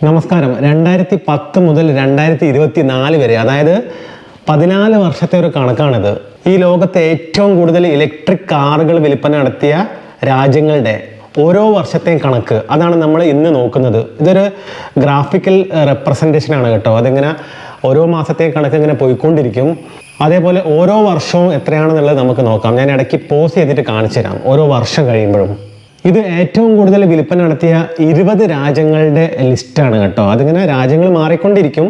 നമസ്കാരം. 2010 മുതൽ 2024 വരെ, അതായത് 14 വർഷത്തെ ഒരു കണക്കാണിത്. ഈ ലോകത്തെ ഏറ്റവും കൂടുതൽ ഇലക്ട്രിക് കാറുകൾ വിൽപ്പന നടത്തിയ രാജ്യങ്ങളുടെ ഓരോ വർഷത്തെയും കണക്ക്, അതാണ് നമ്മൾ ഇന്ന് നോക്കുന്നത്. ഇതൊരു ഗ്രാഫിക്കൽ റെപ്രസെൻറ്റേഷൻ ആണ് കേട്ടോ. അതിങ്ങനെ ഓരോ മാസത്തെയും കണക്ക് ഇങ്ങനെ പോയിക്കൊണ്ടിരിക്കും. അതേപോലെ ഓരോ വർഷവും എത്രയാണെന്നുള്ളത് നമുക്ക് നോക്കാം. ഞാൻ ഇടയ്ക്ക് പോസ് ചെയ്തിട്ട് കാണിച്ചു തരാം ഓരോ വർഷം കഴിയുമ്പോഴും. ഇത് ഏറ്റവും കൂടുതൽ വിൽപ്പന നടത്തിയ 20 രാജ്യങ്ങളുടെ ലിസ്റ്റാണ് കേട്ടോ. അതിങ്ങനെ രാജ്യങ്ങൾ മാറിക്കൊണ്ടിരിക്കും,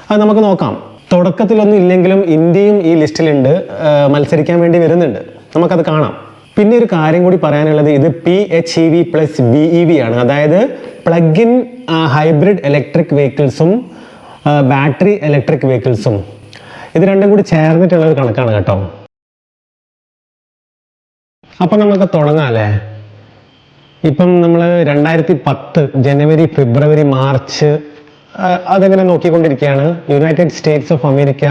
അത് നമുക്ക് നോക്കാം. തുടക്കത്തിലൊന്നും ഇല്ലെങ്കിലും ഇന്ത്യയും ഈ ലിസ്റ്റിലുണ്ട്, മത്സരിക്കാൻ വേണ്ടി വരുന്നുണ്ട്. നമുക്കത് കാണാം. പിന്നെ ഒരു കാര്യം കൂടി പറയാനുള്ളത്, ഇത് PHEV പ്ലസ് BEV ആണ്. അതായത് പ്ലഗ് ഇൻ ഹൈബ്രിഡ് ഇലക്ട്രിക് വെഹിക്കിൾസും ബാറ്ററി ഇലക്ട്രിക് വെഹിക്കിൾസും, ഇത് രണ്ടും കൂടി ചേർന്നിട്ടുള്ള ഒരു കണക്കാണ് കേട്ടോ. അപ്പം നമുക്ക് തുടങ്ങാം അല്ലേ. ഇപ്പം നമ്മൾ 2010 ജനുവരി, ഫെബ്രുവരി, മാർച്ച് അതങ്ങനെ നോക്കിക്കൊണ്ടിരിക്കുകയാണ്. യുണൈറ്റഡ് സ്റ്റേറ്റ്സ് ഓഫ് അമേരിക്ക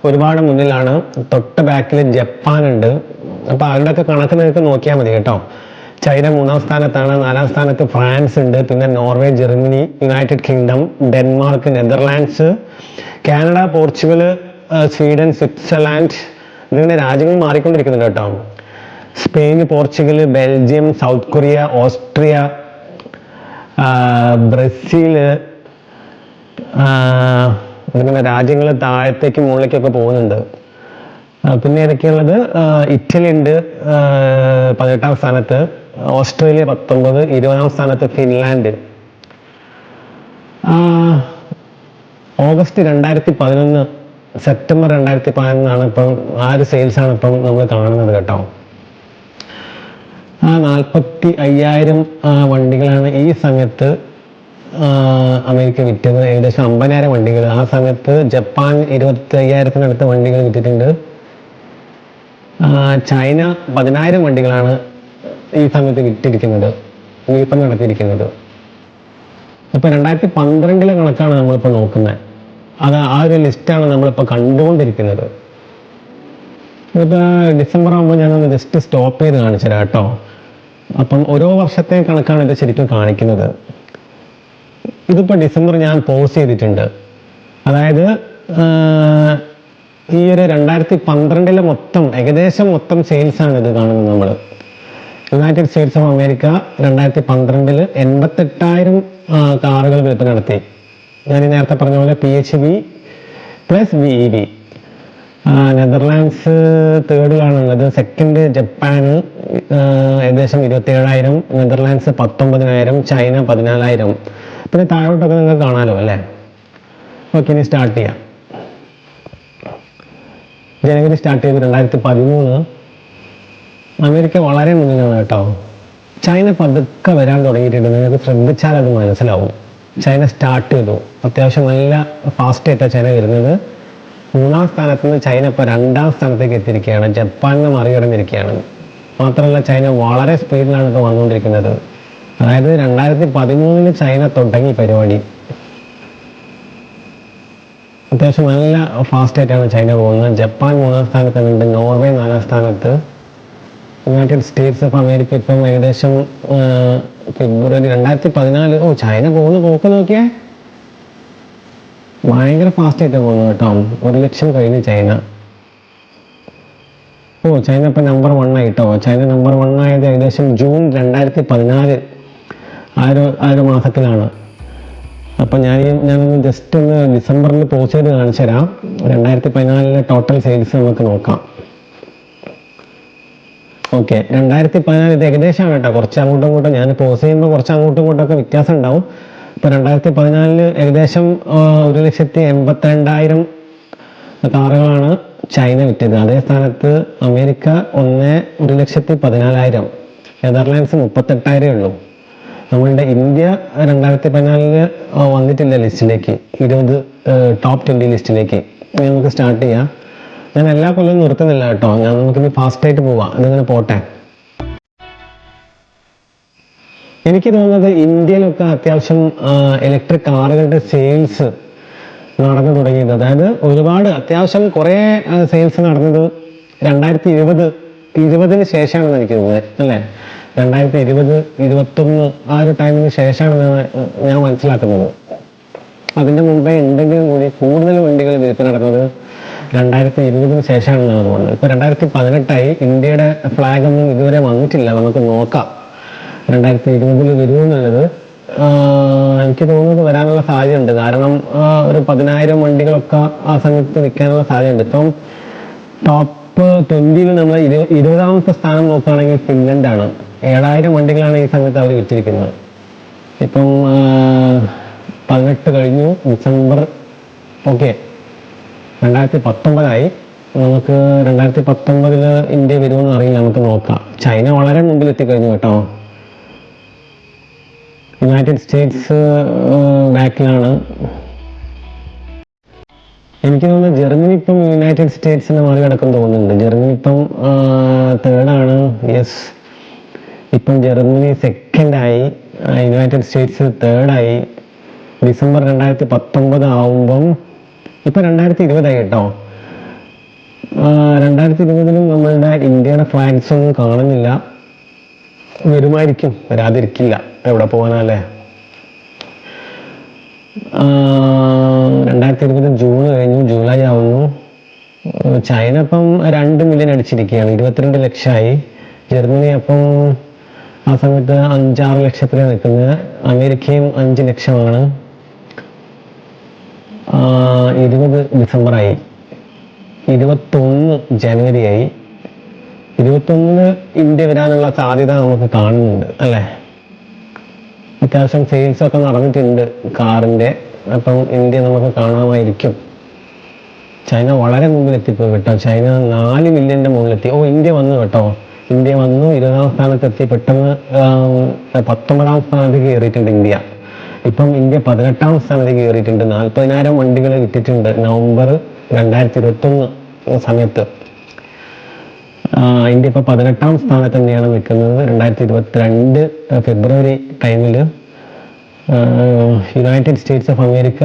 ഒരുപാട് മുന്നിലാണ്. തൊട്ട് ബാക്കിൽ ജപ്പാൻ ഉണ്ട്. അപ്പോൾ അവരുടെയൊക്കെ കണക്ക് നിങ്ങൾക്ക് നോക്കിയാൽ മതി കേട്ടോ. ചൈന 3-ാം സ്ഥാനത്താണ്. 4-ാം സ്ഥാനത്ത് ഫ്രാൻസ് ഉണ്ട്. പിന്നെ Norway, Germany, United kingdom, Denmark, Netherlands, Canada, Portugal, Sweden, Switzerland, ഇതിങ്ങനെ രാജ്യങ്ങൾ മാറിക്കൊണ്ടിരിക്കുന്നുണ്ട് കേട്ടോ. Spain, Portugal, Belgium, south Korea, Austria, Brazil, ഇങ്ങനെ രാജ്യങ്ങൾ താഴത്തേക്ക് മുകളിലേക്കൊക്കെ പോകുന്നുണ്ട്. പിന്നെ ഏതൊക്കെയുള്ളത്, ഇറ്റലി ഉണ്ട് 18-ാം സ്ഥാനത്ത്, ഓസ്ട്രേലിയ 19, 20-ാം സ്ഥാനത്ത് ഫിൻലാൻഡ്. ഓഗസ്റ്റ് 2011, സെപ്റ്റംബർ 2011 ഇപ്പം ആ ഒരു സെയിൽസാണ് ഇപ്പം നമ്മൾ കാണുന്നത് കേട്ടോ. 45,000 വണ്ടികളാണ് ഈ സമയത്ത് അമേരിക്ക വിറ്റത്. ഏകദേശം 50,000 വണ്ടികൾ. ആ സമയത്ത് ജപ്പാൻ 25,000-ത്തിനടുത്ത് വണ്ടികൾ വിറ്റിട്ടുണ്ട്. ചൈന 10,000 വണ്ടികളാണ് ഈ സമയത്ത് വിറ്റിരിക്കുന്നത്, വിൽപ്പന നടത്തിയിരിക്കുന്നത്. ഇപ്പം 2012 കണക്കാണ് നമ്മളിപ്പോൾ നോക്കുന്നത്. അത് ആ ഒരു ലിസ്റ്റാണ് നമ്മളിപ്പോൾ കണ്ടുകൊണ്ടിരിക്കുന്നത്. ഇപ്പോൾ ഡിസംബർ ആകുമ്പോൾ ഞാനൊന്ന് ജസ്റ്റ് സ്റ്റോപ്പ് ചെയ്ത് കാണിച്ചു തരാം കേട്ടോ. അപ്പം ഓരോ വർഷത്തെ കണക്കാണ് ഇത് ശരിക്കും കാണിക്കുന്നത്. ഇതിപ്പോൾ ഡിസംബർ ഞാൻ പോസ് ചെയ്തിട്ടുണ്ട്. അതായത് ഈ ഒരു 2012 മൊത്തം ഏകദേശം മൊത്തം സെയിൽസാണ് ഇത് കാണുന്നത് നമ്മൾ. യുണൈറ്റഡ് സ്റ്റേറ്റ്സ് ഓഫ് അമേരിക്ക 2012 88,000 കാറുകൾ വിൽപ്പന നടത്തി. ഞാൻ നേരത്തെ പറഞ്ഞ പോലെ PHEV പ്ലസ് BEV. നെതർലാൻഡ്സ് തേർഡിലാണുള്ളത്. സെക്കൻഡ് ജപ്പാൻ ഏകദേശം 27,000, നെതർലാൻഡ്സ് 19,000, ചൈന 14,000. പിന്നെ താഴോട്ടൊക്കെ നിങ്ങൾക്ക് കാണാമല്ലോ അല്ലേ. ഓക്കെ, ഇനി സ്റ്റാർട്ട് ചെയ്യാം. ജനുവരി സ്റ്റാർട്ട് ചെയ്ത് 2013 അമേരിക്ക വളരെ മുന്നിലാണ് കേട്ടോ. ചൈന പതുക്കെ വരാൻ തുടങ്ങിയിട്ടുണ്ട്. നിങ്ങൾക്ക് ശ്രദ്ധിച്ചാൽ അത് മനസ്സിലാവും. ചൈന സ്റ്റാർട്ട് ചെയ്തു, അത്യാവശ്യം നല്ല ഫാസ്റ്റ് ആയിട്ടാണ് ചൈന വരുന്നത്. 3-ാം സ്ഥാനത്ത് നിന്ന് ചൈന ഇപ്പോൾ 2-ാം സ്ഥാനത്തേക്ക് എത്തിയിരിക്കുകയാണ്. ജപ്പാനിനെ മറികടന്നിരിക്കുകയാണ്. മാത്രമല്ല ചൈന വളരെ സ്പീഡിലാണ് ഇപ്പോൾ വന്നുകൊണ്ടിരിക്കുന്നത്. അതായത് 2013 ചൈന തുടങ്ങി പരിപാടി. അത്യാവശ്യം നല്ല ഫാസ്റ്റ് ആയിട്ടാണ് ചൈന പോകുന്നത്. ജപ്പാൻ 3-ാം സ്ഥാനത്തുണ്ട്, നോർവേ 4-ാം സ്ഥാനത്ത്, യുണൈറ്റഡ് സ്റ്റേറ്റ്സ് ഓഫ് അമേരിക്ക ഇപ്പം ഏകദേശം ഫെബ്രുവരി 2014. ചൈന പോകുന്ന പോക്ക് നോക്കിയേ, ഭയങ്കര ഫാസ്റ്റ് ആയിട്ടാണ് പോകുന്നത് കേട്ടോ. 1 ലക്ഷം കഴിഞ്ഞ് ചൈന. ചൈന ഇപ്പം നമ്പർ 1 ആയിട്ടോ. ചൈന നമ്പർ 1 ആയത് ഏകദേശം ജൂൺ 2014 ആ ഒരു മാസത്തിലാണ്. അപ്പം ഞാനൊന്ന് ജസ്റ്റ് ഒന്ന് ഡിസംബറിൽ പോസ് ചെയ്ത് കാണിച്ചു തരാം. 2014 ടോട്ടൽ സെയിൽസ് നമുക്ക് നോക്കാം. ഓക്കെ, 2014 ഇത് ഏകദേശമാണ് കേട്ടോ. കുറച്ച് അങ്ങോട്ടും ഇങ്ങോട്ടും ഞാൻ പോസ് ചെയ്യുമ്പോൾ കുറച്ച് അങ്ങോട്ടും ഇങ്ങോട്ടൊക്കെ വ്യത്യാസം ഉണ്ടാവും. ഇപ്പോൾ 2014 ഏകദേശം 1,82,000 കാറുകളാണ് ചൈന വിറ്റത്. അതേ സ്ഥാനത്ത് അമേരിക്ക 1,14,000, നെതർലാൻഡ്സ് 38,000 ഉള്ളൂ. നമ്മളുടെ ഇന്ത്യ 2014 വന്നിട്ടില്ല ലിസ്റ്റിലേക്ക്, 20 ടോപ്പ് 20 ലിസ്റ്റിലേക്ക്. നമുക്ക് സ്റ്റാർട്ട് ചെയ്യാം. ഞാൻ എല്ലാ കൊല്ലവും നിർത്തുന്നില്ല കേട്ടോ. നമുക്കിനി ഫാസ്റ്റായിട്ട് പോവാം. അതിങ്ങനെ പോട്ടെ. എനിക്ക് തോന്നുന്നത് ഇന്ത്യയിലൊക്കെ അത്യാവശ്യം ഇലക്ട്രിക് കാറുകളുടെ സെയിൽസ് നടന്നു തുടങ്ങിയത്, അതായത് ഒരുപാട് അത്യാവശ്യം കുറേ സെയിൽസ് നടന്നത് 2020 ശേഷമാണെന്ന് എനിക്ക് തോന്നുന്നത് അല്ലേ. 2020, 2021 ആ ഒരു ടൈമിന് ശേഷമാണ് ഞാൻ മനസ്സിലാക്കുന്നത്. അതിൻ്റെ മുമ്പേ ഉണ്ടെങ്കിലും കൂടി കൂടുതൽ വണ്ടികൾ വിൽപ്പന നടന്നത് 2020 ശേഷമാണെന്നാണ് തോന്നുന്നത്. ഇപ്പോൾ 2018 ഇന്ത്യയുടെ ഫ്ലാഗൊന്നും ഇതുവരെ വന്നിട്ടില്ല. നമുക്ക് നോക്കാം 2020 വരുമെന്നുള്ളത്. എനിക്ക് തോന്നുന്നത് വരാനുള്ള സാധ്യതയുണ്ട്. കാരണം ഒരു 10,000 വണ്ടികളൊക്കെ ആ സമയത്ത് വിൽക്കാനുള്ള സാധ്യതയുണ്ട്. ഇപ്പം ടോപ്പ് 20 നമ്മൾ 20ാമത്തെ സ്ഥാനം നോക്കുകയാണെങ്കിൽ ഫിൻലൻഡാണ്. 7,000 വണ്ടികളാണ് ഈ സമയത്ത് അവർ വിറ്റിരിക്കുന്നത്. ഇപ്പം 18 കഴിഞ്ഞു, ഡിസംബർ. ഓക്കെ, 2019 നമുക്ക് 2019 ഇന്ത്യ വരുമെന്ന് അറിയില്ല, നമുക്ക് നോക്കാം. ചൈന വളരെ മുമ്പിൽ എത്തിക്കഴിഞ്ഞു കേട്ടോ. യുണൈറ്റഡ് സ്റ്റേറ്റ്സ് ബാക്കിലാണ്. എനിക്ക് തോന്നുന്നു ജർമ്മനി ഇപ്പം യുണൈറ്റഡ് സ്റ്റേറ്റ്സിനെ മറികടക്കും തോന്നുന്നുണ്ട്. ജർമ്മനി ഇപ്പം തേർഡാണ്. യെസ്, ഇപ്പം ജർമ്മനി സെക്കൻഡായി, യുണൈറ്റഡ് സ്റ്റേറ്റ്സ് തേർഡായി. ഡിസംബർ 2019 ആവുമ്പം ഇപ്പം 2020 കേട്ടോ. 2020 നമ്മളുടെ ഇന്ത്യയുടെ ഫ്ലാഗ്സ് ഒന്നും കാണുന്നില്ല. വരുമായിരിക്കും, വരാതിരിക്കില്ല. എവിടെ പോകാനല്ലേ. 2020 ജൂൺ കഴിഞ്ഞു, ജൂലൈ ആവുന്നു. ചൈന ഇപ്പം 2 മില്യൺ അടിച്ചിരിക്കുകയാണ്, 22 ലക്ഷമായി. ജർമ്മനി അപ്പം ആ സമയത്ത് 5-6 ലക്ഷത്തിലാണ് നിൽക്കുന്നത്. അമേരിക്കയും 5 ലക്ഷമാണ്. 20 ഡിസംബറായി, 21 ജനുവരിയായി. 21 ഇന്ത്യ വരാനുള്ള സാധ്യത നമുക്ക് കാണുന്നുണ്ട് അല്ലേ. അത്യാവശ്യം സെയിൽസൊക്കെ നടന്നിട്ടുണ്ട് കാറിൻ്റെ. അപ്പം ഇന്ത്യ നമുക്ക് കാണാമായിരിക്കും. ചൈന വളരെ മുമ്പിലെത്തിപ്പോയി കേട്ടോ. ചൈന 4 മില്യൻ്റെ മുകളിലെത്തി. ഇന്ത്യ വന്നു കേട്ടോ. ഇന്ത്യ വന്നു, 20ാം സ്ഥാനത്തെത്തി. പെട്ടെന്ന് 19ാം സ്ഥാനത്തേക്ക് കയറിയിട്ടുണ്ട് ഇന്ത്യ. ഇപ്പം ഇന്ത്യ 18ാം സ്ഥാനത്തേക്ക് കയറിയിട്ടുണ്ട്. 40,000 വണ്ടികൾ വിറ്റിട്ടുണ്ട് നവംബർ 2021 സമയത്ത്. ഇന്ത്യ ഇപ്പോൾ 18ാം സ്ഥാനത്ത് തന്നെയാണ് നിൽക്കുന്നത്. 2022 ഫെബ്രുവരി ടൈമിൽ യുണൈറ്റഡ് സ്റ്റേറ്റ്സ് ഓഫ് അമേരിക്ക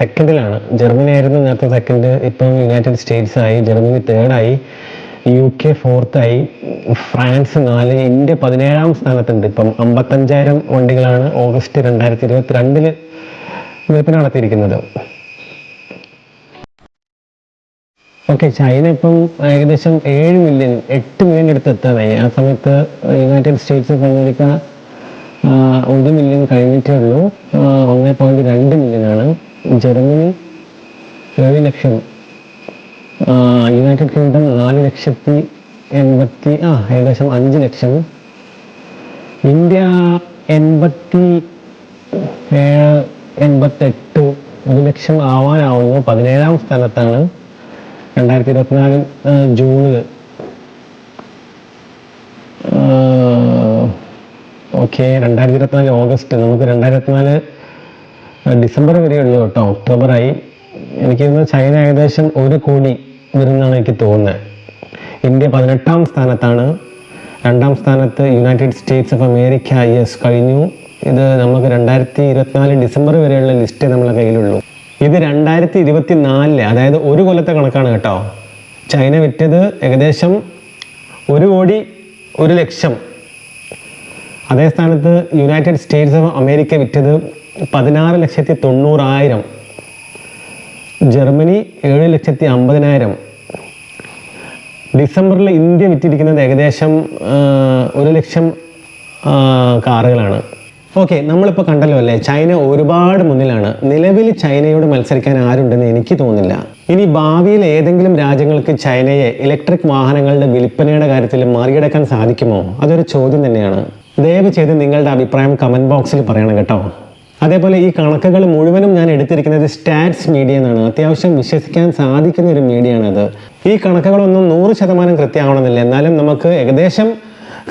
സെക്കൻഡിലാണ്. ജർമ്മനി ആയിരുന്നു നേരത്തെ സെക്കൻഡ്, ഇപ്പം യുണൈറ്റഡ് സ്റ്റേറ്റ്സ് ആയി. ജർമ്മനി തേർഡായി, UK ഫോർത്തായി, ഫ്രാൻസ് 4, ഇന്ത്യ 17ാം സ്ഥാനത്തുണ്ട്. ഇപ്പം 55,000 വണ്ടികളാണ് ഓഗസ്റ്റ് 2022 വിൽപ്പന നടത്തിയിരിക്കുന്നത്. ഓക്കെ, ചൈന ഇപ്പം ഏകദേശം 8 മില്യൺ അടുത്ത് എത്താനായി. ആ സമയത്ത് United States of America 1 million കഴിഞ്ഞിട്ടേ ഉള്ളൂ. 1.2 മില്യനാണ്. ജർമ്മനി 7 ലക്ഷം. യുണൈറ്റഡ് കിങ്ഡം 4,80,000, ഏകദേശം 5 ലക്ഷം. ഇന്ത്യ 87, 88, 1 ലക്ഷം ആവാനാവുന്നു. 17ാം സ്ഥാനത്താണ് 2024 ജൂണിൽ. Okay, 2024 August. നമുക്ക് 2024 ഡിസംബർ വരെ ഉള്ളൂ കേട്ടോ. ഒക്ടോബറായി. എനിക്ക് തോന്നുന്നു ചൈന ഏകദേശം 1 കോടി വരുമെന്നാണ് എനിക്ക് തോന്നുന്നത്. ഇന്ത്യ 18ാം സ്ഥാനത്താണ്. 2ാം സ്ഥാനത്ത് United States of America. Yes, കഴിഞ്ഞു. ഇത് നമുക്ക് 2024 ഡിസംബർ വരെയുള്ള ലിസ്റ്റേ നമ്മളെ കയ്യിലുള്ളൂ. ഇത് 2024, അതായത് 1 കൊല്ലത്തെ കണക്കാണ് കേട്ടോ. ചൈന വിറ്റത് ഏകദേശം 1 കോടി 1 ലക്ഷം. അതേ സ്ഥാനത്ത് യുണൈറ്റഡ് സ്റ്റേറ്റ്സ് ഓഫ് അമേരിക്ക വിറ്റത് 16,90,000. ജർമ്മനി 7,50,000. ഡിസംബറിൽ ഇന്ത്യ വിറ്റിരിക്കുന്നത് ഏകദേശം 1 ലക്ഷം കാറുകളാണ്. ഓക്കെ, നമ്മളിപ്പോൾ കണ്ടല്ലോ അല്ലേ, ചൈന ഒരുപാട് മുന്നിലാണ്. നിലവിൽ ചൈനയോട് മത്സരിക്കാൻ ആരുണ്ടെന്ന് എനിക്ക് തോന്നുന്നില്ല. ഇനി ഭാവിയിൽ ഏതെങ്കിലും രാജ്യങ്ങൾക്ക് ചൈനയെ ഇലക്ട്രിക് വാഹനങ്ങളുടെ വിൽപ്പനയുടെ കാര്യത്തിൽ മറികടക്കാൻ സാധിക്കുമോ? അതൊരു ചോദ്യം തന്നെയാണ്. ദയവ് ചെയ്ത് നിങ്ങളുടെ അഭിപ്രായം കമൻറ്റ് ബോക്സിൽ പറയണം കേട്ടോ. അതേപോലെ ഈ കണക്കുകൾ മുഴുവനും ഞാൻ എടുത്തിരിക്കുന്നത് സ്റ്റാറ്റ്സ് മീഡിയ എന്നാണ്. അത്യാവശ്യം വിശ്വസിക്കാൻ സാധിക്കുന്ന ഒരു മീഡിയയാണത്. ഈ കണക്കുകളൊന്നും 100% കൃത്യമാവണമെന്നില്ല. എന്നാലും നമുക്ക് ഏകദേശം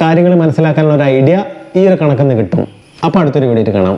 കാര്യങ്ങൾ മനസ്സിലാക്കാനുള്ള ഒരു ഐഡിയ ഈ ഒരു കണക്കിൽ നിന്ന് കിട്ടും. അപ്പോൾ അടുത്തൊരു വീഡിയോയിൽ കാണാം.